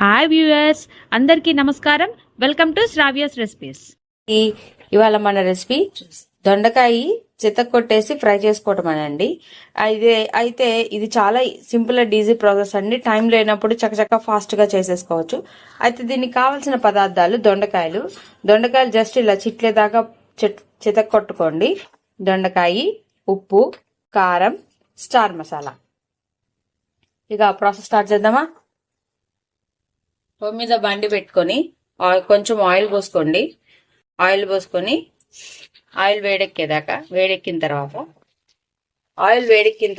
Hi viewers, అందరికీ నమస్కారం. Welcome to Sravya's recipes. ఇవాళ మన రెసిపీ దొండకాయ చితక్కొట్టేసి ఫ్రై చేసుకోవటం అనండి. అయితే ఇది చాలా సింపుల్ అండ్ ఈజీ ప్రాసెస్ అండి. టైం లేనప్పుడు చక్కచక్క ఫాస్ట్ గా చేసేసుకోవచ్చు. అయితే దీనికి కావాల్సిన పదార్థాలు దొండకాయలు జస్ట్ ఇలా చిట్లేదాకా చితక్కొట్టుకోండి. దొండకాయ, ఉప్పు, కారం, స్టార్ మసాలా. ఇక ప్రాసెస్ స్టార్ట్ చేద్దామా? స్టవ్ మీద బండి పెట్టుకొని కొంచెం ఆయిల్ పోసుకోండి. ఆయిల్ వేడెక్కిన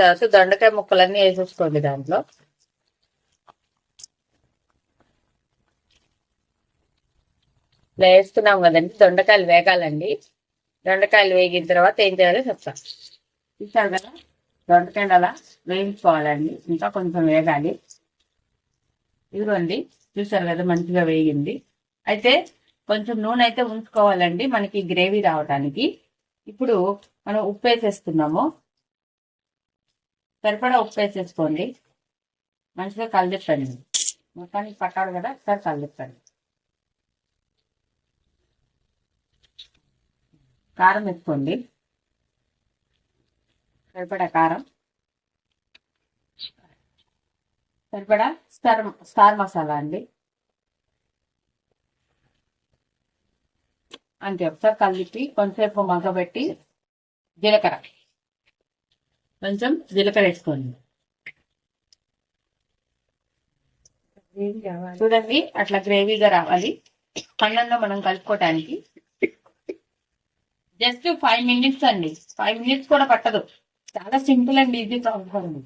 తర్వాత దొండకాయ ముక్కలన్నీ వేసేసుకోండి. దాంట్లో ఇలా వేస్తున్నాం కదండి. దొండకాయలు వేగాలండి. దొండకాయలు వేగిన తర్వాత ఏం చేయాలో చెప్తా. చూసారు కదా, దొండకాయలు అలా వేయించుకోవాలండి. ఇంకా కొంచెం వేగాలి. ఇదిగోండి, చూసారు కదా, మంచిగా వేగింది. అయితే కొంచెం నూనె అయితే ఉంచుకోవాలండి మనకి గ్రేవీ రావడానికి. ఇప్పుడు మనం ఉప్పు వేసేస్తున్నాము. సరిపడా ఉప్పు వేసేసుకోండి. మంచిగా కలిదిప్పండి. మొత్తానికి పట్టాలి కదా, ఒకసారి కలిదిప్పండి. కారం వేసుకోండి. సరిపడా కారం, సరిపడా స్టార్ మసాలా అండి. అంతే, ఒకసారి కలిపి కొంచెంసేపు మగ్గబెట్టి కొంచెం జీలకర్ర వేసుకోండి. చూడండి, అట్లా గ్రేవీగా రావాలి. అన్నంలో మనం కలుపుకోవటానికి జస్ట్ 5 minutes అండి. 5 minutes కూడా పట్టదు. చాలా సింపుల్ అండ్ ఈజీ ప్రాసెస్ అండి.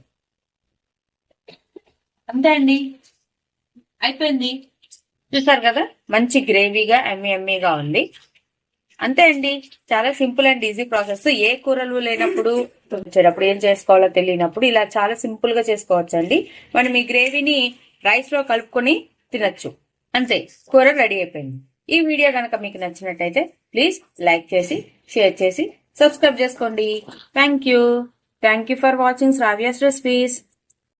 అంతే అండి, అయిపోయింది. చూసారు కదా, మంచి గ్రేవీగా ఎమ్మీగా ఉంది. అంతే అండి, చాలా సింపుల్ అండ్ ఈజీ ప్రాసెస్. ఏ కూరలు లేనప్పుడు వచ్చేటప్పుడు ఏం చేసుకోవాలో తెలియనప్పుడు ఇలా చాలా సింపుల్ గా చేసుకోవచ్చు అండి. మనం ఈ గ్రేవీని రైస్ లో కలుపుకొని తినచ్చు. అంతే, కూర రెడీ అయిపోయింది. ఈ వీడియో కనుక మీకు నచ్చినట్టయితే ప్లీజ్ లైక్ చేసి, షేర్ చేసి, సబ్స్క్రైబ్ చేసుకోండి. Thank you for watching Sravya's recipes.